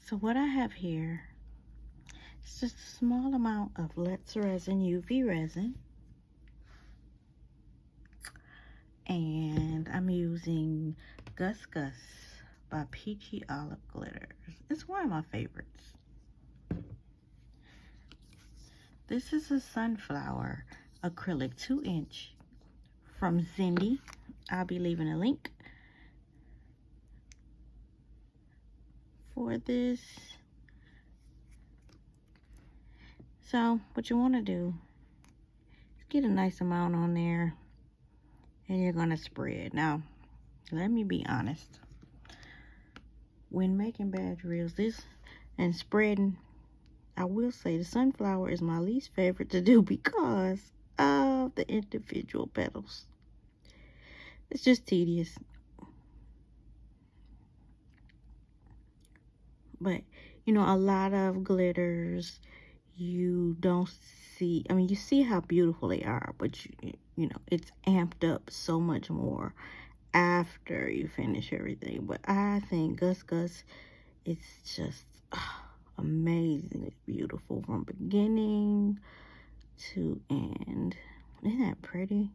So what I have here is just a small amount of Let's Resin UV resin. And I'm using Gus Gus by Peachy Olive Glitters. It's one of my favorites. This is a sunflower acrylic 2-inch from Zindy. I'll be leaving a link for this. So what you want to do is get a nice amount on there, and you're going to spread. Now, let me be honest. When making badge reels, this and spreading, I will say the sunflower is my least favorite to do because of the individual petals. It's just tedious. But, you know, a lot of glitters, you don't see, I mean, you see how beautiful they are, but, you know, it's amped up so much more after you finish everything. But I think Gus Gus, it's just amazing. It's beautiful from beginning to end. Isn't that pretty?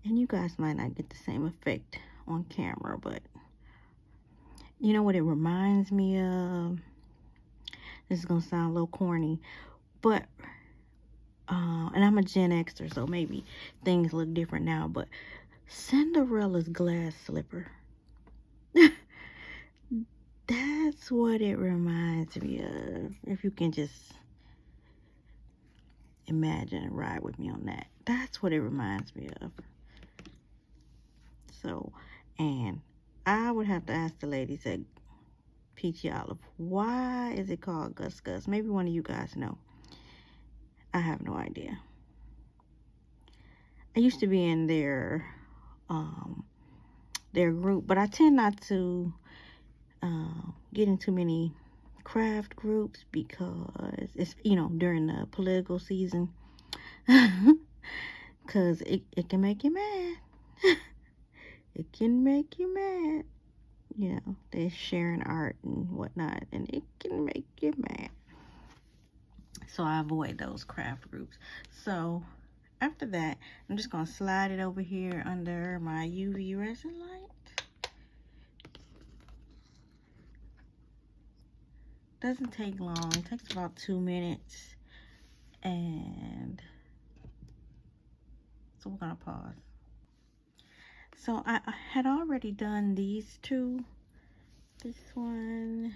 And you guys might not get the same effect on camera, but you know what it reminds me of? This is gonna sound a little corny, but and I'm a Gen Xer, so maybe things look different now, but Cinderella's glass slipper. That's what it reminds me of. If you can just imagine and ride with me on that. That's what it reminds me of. So, and I would have to ask the ladies at Peachy Olive, why is it called Gus Gus? Maybe one of you guys know. I have no idea. I used to be in their group, but I tend not to get in too many craft groups because it's, you know, during the political season. Because it can make you mad. It can make you mad. You know, they're sharing art and whatnot, and it can make you mad. So I avoid those craft groups. So after that, I'm just going to slide it over here under my UV resin light. Doesn't take long. It takes about 2 minutes. And so we're going to pause. So I had already done these two. This one.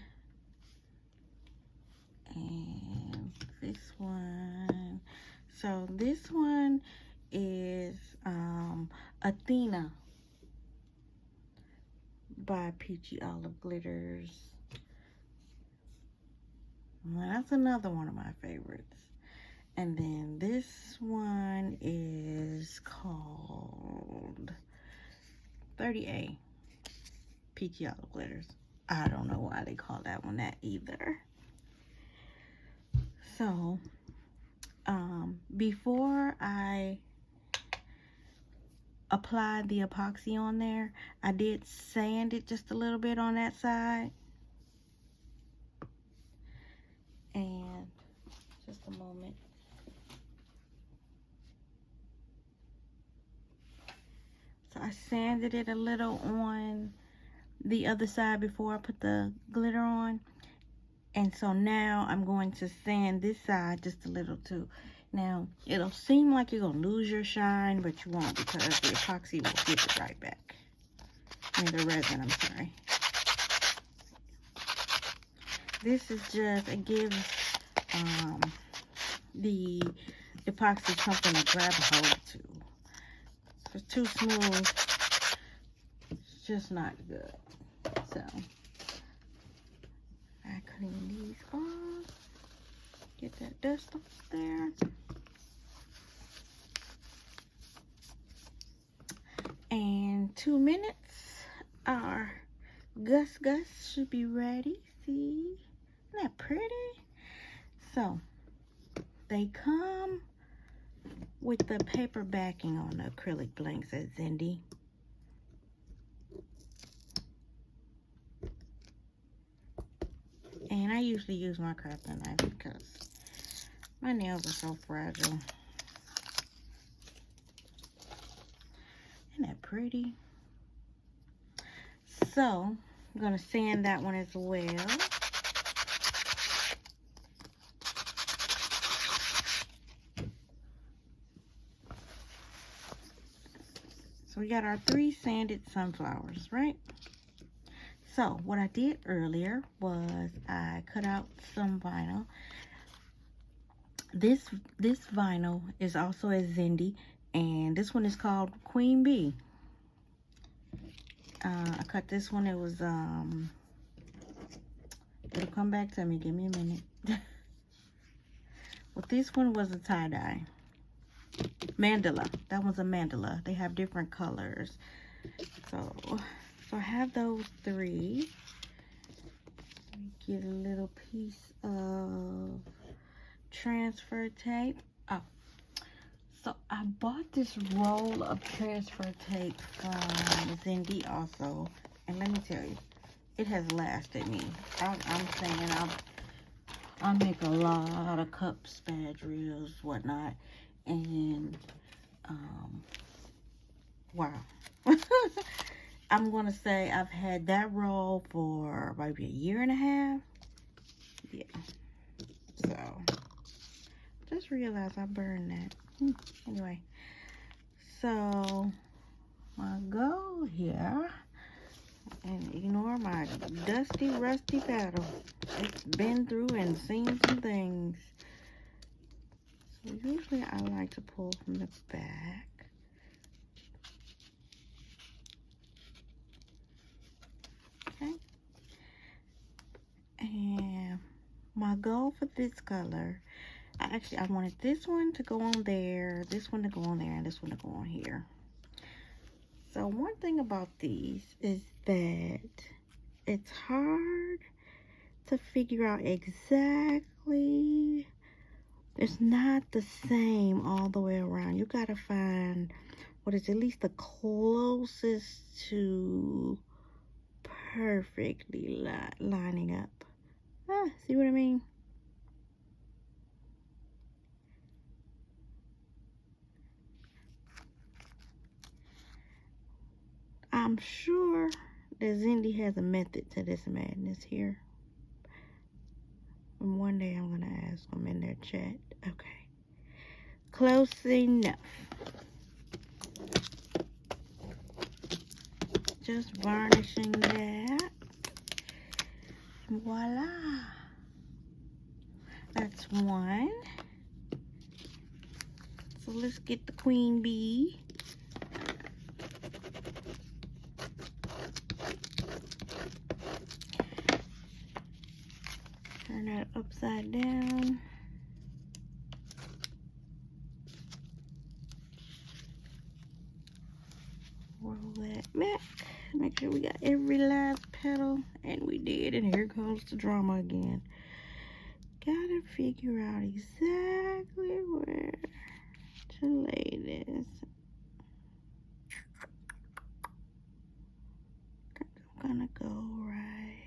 And this one. So this one is Athena by Peachy Olive Glitters. Well, that's another one of my favorites. And then this one is called 30A Peachy Olive Glitters. I don't know why they call that one that either. So before I applied the epoxy on there, I did sand it just a little bit on that side. And just a moment. So I sanded it a little on the other side before I put the glitter on. And so now I'm going to sand this side just a little too. Now, it'll seem like you're going to lose your shine, but you won't, because the epoxy will give it right back. I mean, the resin, I'm sorry. This is just, it gives the epoxy something to grab a hold to. If it's too smooth, it's just not good. So, I clean these off. Get that dust off there. And 2 minutes, our Gus Gus should be ready. See? Isn't that pretty? So, they come with the paper backing on the acrylic blanks at Zindy. I usually use my crafting knife because my nails are so fragile. Isn't that pretty? So, I'm going to sand that one as well. So, we got our 3 sanded sunflowers, right? So, what I did earlier was I cut out some vinyl. This vinyl is also a Zindy, and this one is called Queen Bee. I cut this one. It was, it'll come back to me. Give me a minute. Well, this one was a tie-dye. Mandala. That one's a mandala. They have different colors. So I have those 3. Let me get a little piece of transfer tape. Oh. So I bought this roll of transfer tape from Zindy also, and let me tell you, it has lasted me. I'm saying I'll make a lot of cups, spatulas, whatnot, and wow. I'm gonna say I've had that roll for maybe a year and a half. Yeah. So just realized I burned that. Anyway, so my goal here, and ignore my dusty, rusty paddle. It's been through and seen some things. So usually I like to pull from the back. Okay. And my goal for this color, I wanted this one to go on there, this one to go on there, and this one to go on here. So one thing about these is that it's hard to figure out exactly. It's not the same all the way around. You gotta find what is at least the closest to perfectly lining up. See what I mean? I'm sure that Zindy has a method to this madness here. And one day I'm gonna ask them in their chat. Okay. Close enough. Just varnishing that. And voila. That's one. So let's get the Queen Bee. Turn that upside down. Roll that back. Make sure we got every last petal. And we did. And here comes the drama again. Gotta figure out exactly where to lay this. I'm gonna go right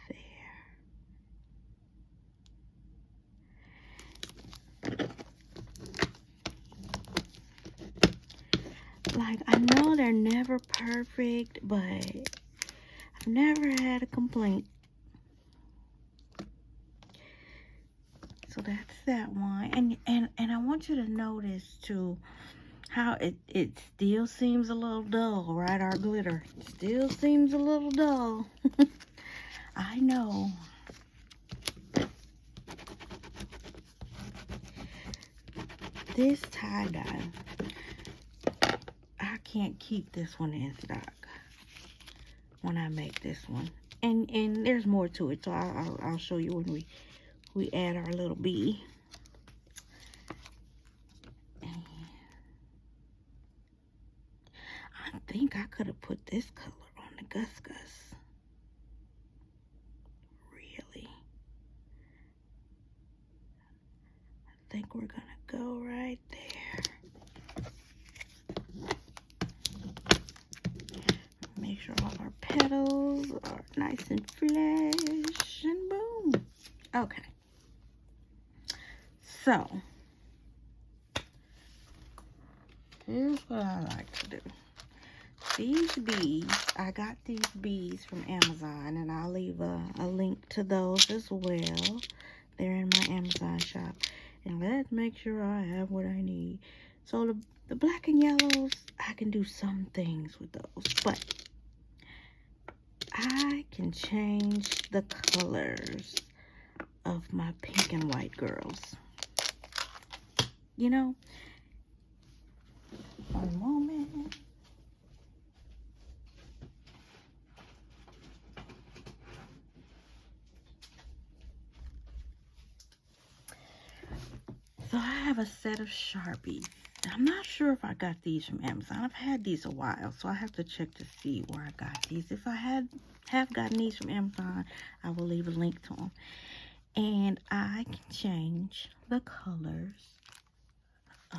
there. Like, I know they're never perfect, but I've never had a complaint. So that's that one. And I want you to notice too how it still seems a little dull, right? Our glitter still seems a little dull. I know. This tie-dye, I can't keep this one in stock when I make this one. And there's more to it, so I'll show you when we add our little bee. I think I could have put this color on the Gus Gus. Really. I think we're gonna go right there. Make sure all our petals are nice and fresh, and boom. Okay. So, here's what I like to do. These beads, I got these beads from Amazon, and I'll leave a link to those as well. They're in my Amazon shop. And let's make sure I have what I need. So the black and yellows, I can do some things with those, but I can change the colors of my pink and white girls. You know, one moment. So I have a set of Sharpies. I'm not sure if I got these from Amazon. I've had these a while, so I have to check to see where I got these. If I have gotten these from Amazon, I will leave a link to them. And I can change the colors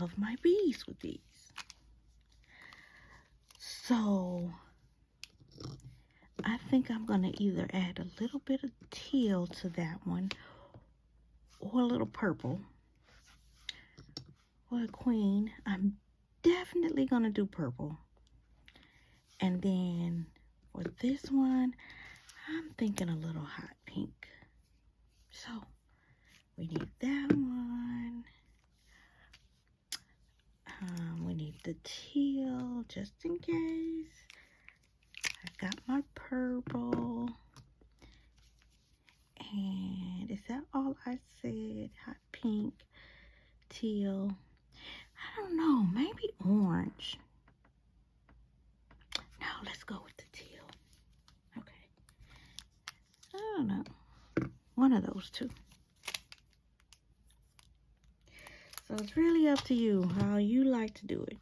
of my beads with these. So I think I'm going to either add a little bit of teal to that one, or a little purple. For a queen, I'm definitely going to do purple. And then for this one, I'm thinking a little hot pink. So we need that one. We need the teal just in case. I got my purple. And is that all I said? Hot pink, teal. I don't know, maybe orange. No, let's go with the teal. Okay. I don't know. One of those two. So it's really up to you how you like to do it.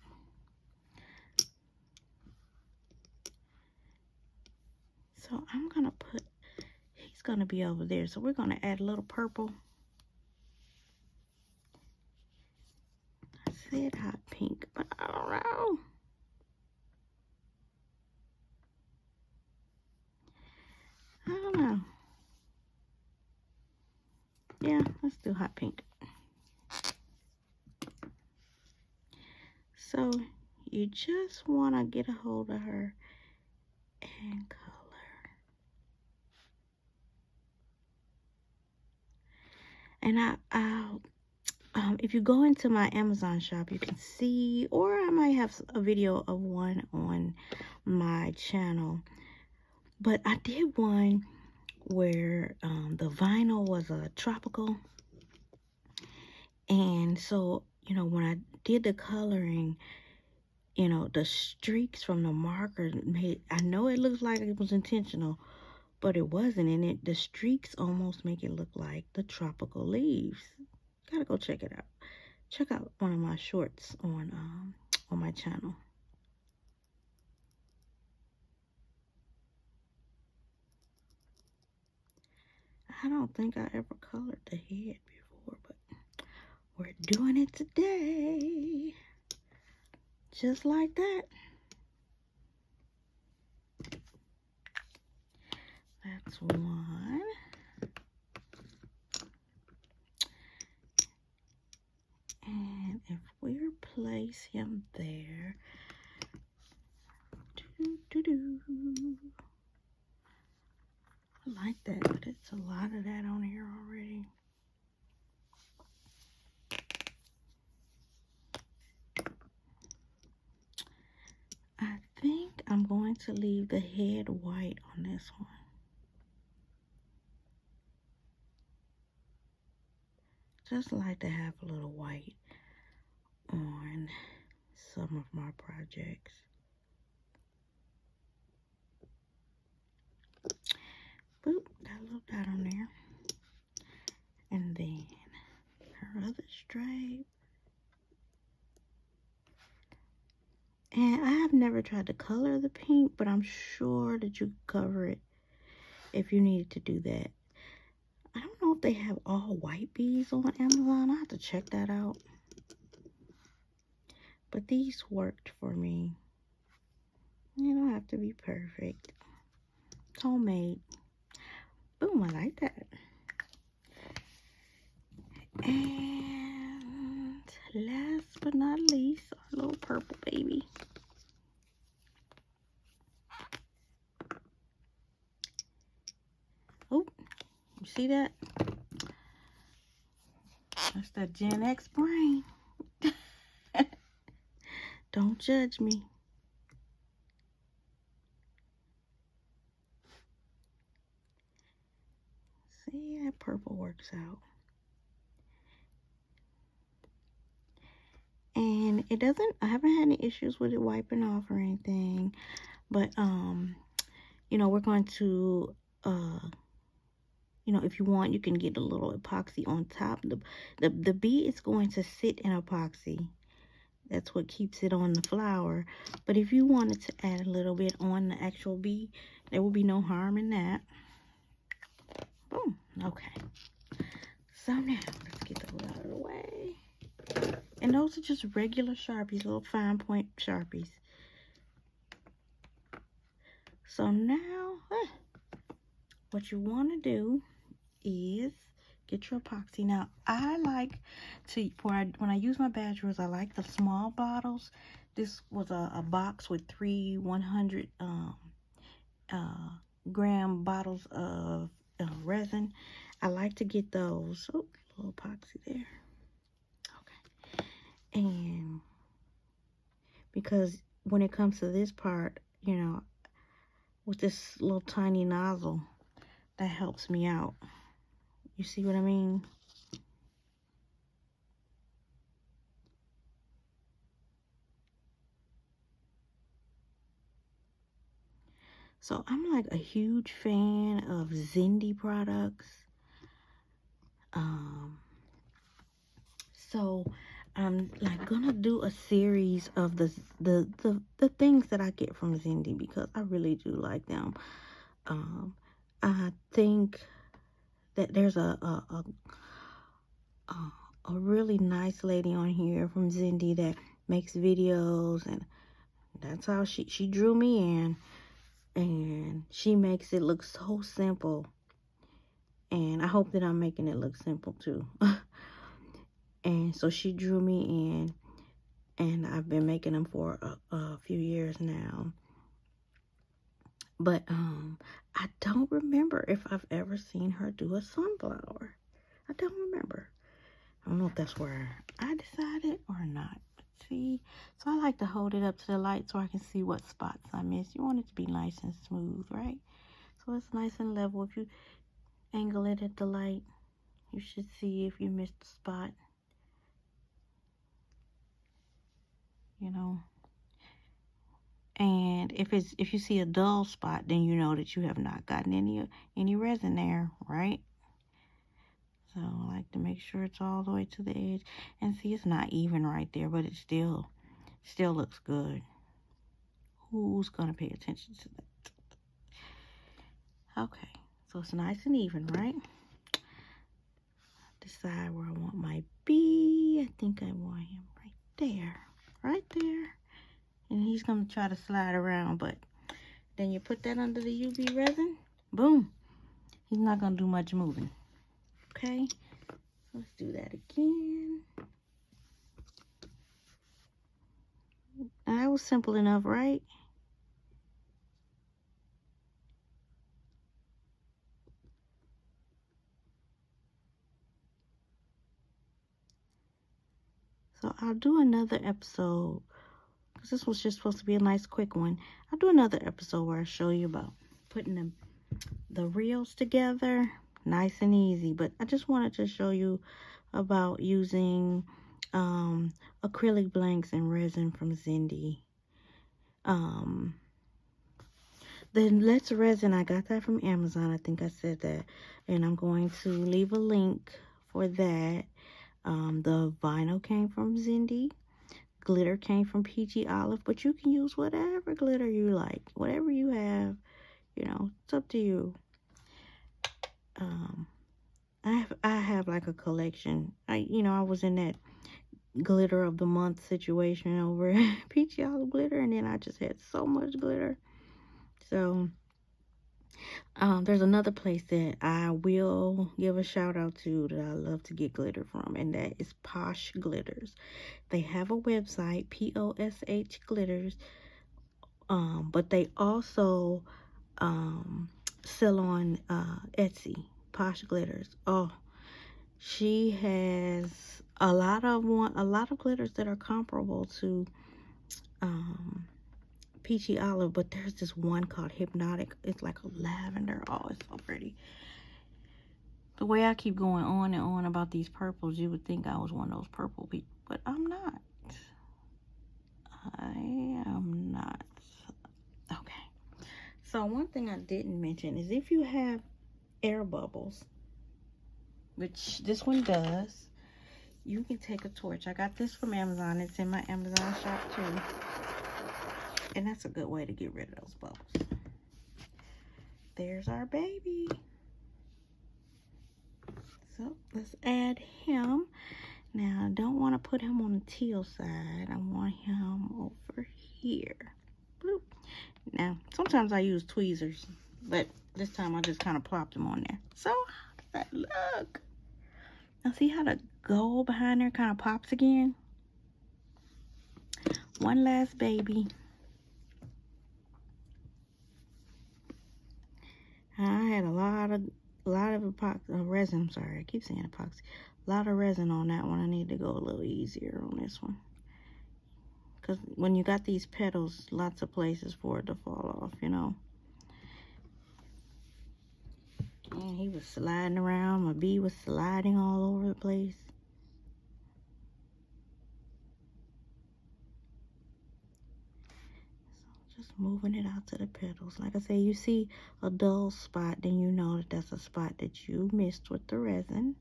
So I'm going to put, he's going to be over there. So we're going to add a little purple. I said hot pink, but I don't know. I don't know. Yeah, let's do hot pink. So you just want to get a hold of her and color. And if you go into my Amazon shop, you can see, or I might have a video of one on my channel. But I did one where the vinyl was a tropical. And so, you know, when I did the coloring, you know, the streaks from the marker made, I know it looks like it was intentional, but it wasn't. And the streaks almost make it look like the tropical leaves. Gotta go check it out. Check out one of my shorts on my channel. I don't think I ever colored the head before, but we're doing it today. Just like that. That's one. And if we replace him there, I like that, but it's a lot of that on here already. I think I'm going to leave the head white on this one. Just like to have a little white on some of my projects. Boop, got a little dot on there. And then her other stripe. And I have never tried to color the pink, but I'm sure that you could cover it if you needed to do that. I don't know if they have all white beads on Amazon. I have to check that out. But these worked for me. You don't have to be perfect. It's homemade. Boom, I like that. And last but not least, our little purple baby. Oh, you see that? That's that Gen X brain. Don't judge me. See, that purple works out. And it doesn't, I haven't had any issues with it wiping off or anything. But, you know, we're going to, you know, if you want, you can get a little epoxy on top. The bee is going to sit in epoxy. That's what keeps it on the flower. But if you wanted to add a little bit on the actual bee, there will be no harm in that. Boom. Okay. So now, let's get those out of the way. And those are just regular Sharpies, little fine point Sharpies. So now, what you want to do is get your epoxy. Now, I like to, when I use my badgers, I like the small bottles. This was a box with 3 100 gram bottles of resin. I like to get those. Oh, little epoxy there. Okay. And because when it comes to this part, you know, with this little tiny nozzle, that helps me out. You see what I mean? So I'm like a huge fan of Zindy products. So I'm like gonna do a series of the things that I get from Zindy because I really do like them. I think that there's a really nice lady on here from Zindy that makes videos, and that's how she drew me in. And she makes it look so simple. And I hope that I'm making it look simple too. And so she drew me in. And I've been making them for a few years now. But I don't remember if I've ever seen her do a sunflower. I don't remember. I don't know if that's where I decided or not. But see, so I like to hold it up to the light so I can see what spots I missed. You want it to be nice and smooth, right? So it's nice and level. If you angle it at the light, you should see if you missed a spot. You know. And if you see a dull spot, then you know that you have not gotten any resin there, right? So I like to make sure it's all the way to the edge. And see, it's not even right there, but it still looks good. Who's gonna pay attention to that? Okay, so it's nice and even, right? Decide where I want my bee. I think I want him right there. Right there. And he's gonna try to slide around, but then you put that under the UV resin, boom. He's not gonna do much moving. Okay, let's do that again. Now, that was simple enough, right? So I'll do another episode, because this was just supposed to be a nice quick one. I'll do another episode where I show you about putting the reels together, nice and easy. But I just wanted to show you about using acrylic blanks and resin from Zindy. The Let's Resin, I got that from Amazon. I think I said that. And I'm going to leave a link for that. The vinyl came from Zindy. Glitter came from PG Olive. But you can use whatever glitter you like. Whatever you have. You know, it's up to you. I have like a collection. I was in that glitter of the month situation over PG Olive glitter. And then I just had so much glitter. So There's another place that I will give a shout out to that I love to get glitter from, and that is Posh Glitters. They have a website, POSH Glitters, but they also sell on Etsy, Posh Glitters. Oh, she has a lot of glitters that are comparable to Peachy Olive, but there's this one called Hypnotic. It's like a lavender. Oh, it's so pretty. The way I keep going on and on about these purples, you would think I was one of those purple people, but I'm not. I am not. Okay. So one thing I didn't mention is if you have air bubbles, which this one does, you can take a torch. I got this from Amazon. It's in my Amazon shop too. And that's a good way to get rid of those bubbles. There's our baby. So let's add him. Now I don't want to put him on the teal side. I want him over here. Bloop. Now sometimes I use tweezers, but this time I just kind of plopped them on there. So how does that look? Now see how the gold behind there kind of pops again? One last baby. I had a lot of epoxy resin. I'm sorry, I keep saying epoxy. A lot of resin on that one. I need to go a little easier on this one, because when you got these petals, lots of places for it to fall off, you know. And he was sliding around. My bee was sliding all over the place. So just moving it out to the petals. Like I say, you see a dull spot, then you know that that's a spot that you missed with the resin.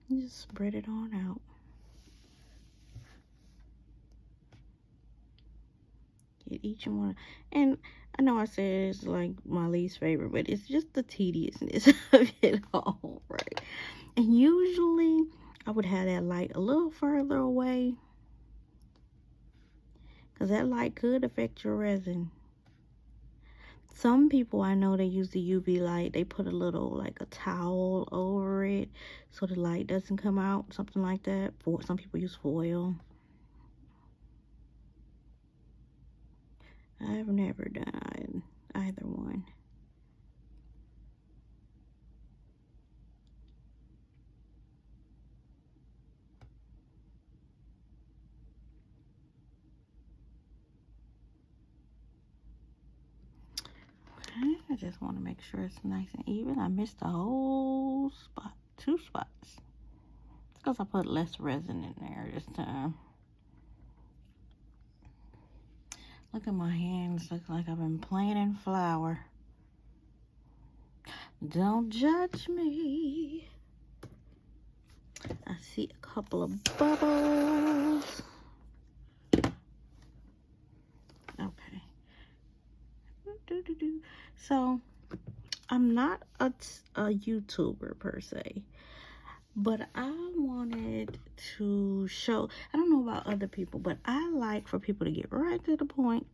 You just spread it on out. Get each one. And I know I said it's like my least favorite, but it's just the tediousness of it all, right? And usually I would have that light a little further away, because that light could affect your resin. Some people I know, they use the UV light. They put a little, like a towel over it so the light doesn't come out, something like that. Some people use foil. I've never done either one. Okay, I just want to make sure it's nice and even. I missed a whole spot, 2 spots. It's because I put less resin in there this time. Look at my hands. Looks like I've been playing in flour. Don't judge me. I see a couple of bubbles. Okay. So, I'm not a YouTuber per se, but I wanted to show, I don't know about other people, but I like for people to get right to the point.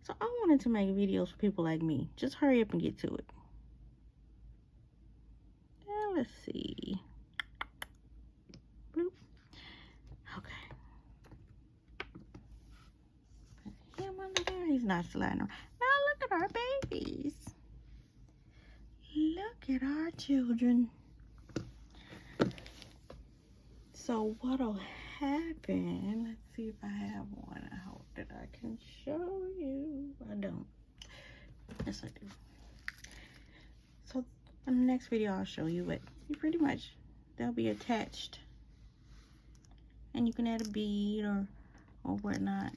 So I wanted to make videos for people like me. Just hurry up and get to it. Now let's see. Bloop. Okay. Put him under there. He's not sliding around. Now look at our babies. Look at our children. So what'll happen? Let's see if I have one. I hope that I can show you. I don't. Yes, I do. So in the next video, I'll show you, but you pretty much, they'll be attached, and you can add a bead or whatnot.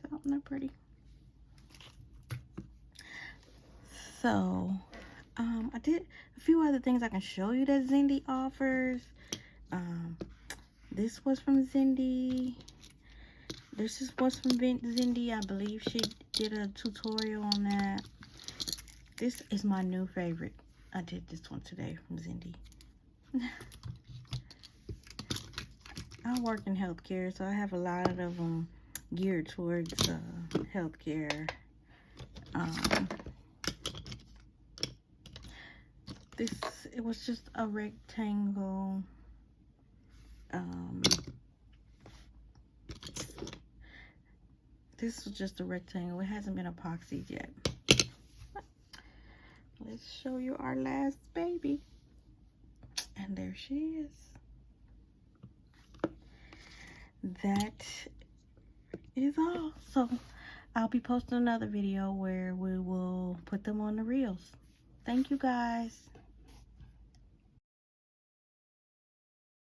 So they're pretty. So I did a few other things I can show you that Zindy offers. This was from Zindy. This was from Zindy. I believe she did a tutorial on that. This is my new favorite. I did this one today from Zindy. I work in healthcare, so I have a lot of them geared towards healthcare It was just a rectangle. This was just a rectangle. It hasn't been epoxied yet. Let's show you our last baby. And there she is. That is all. So I'll be posting another video where we will put them on the reels. Thank you guys.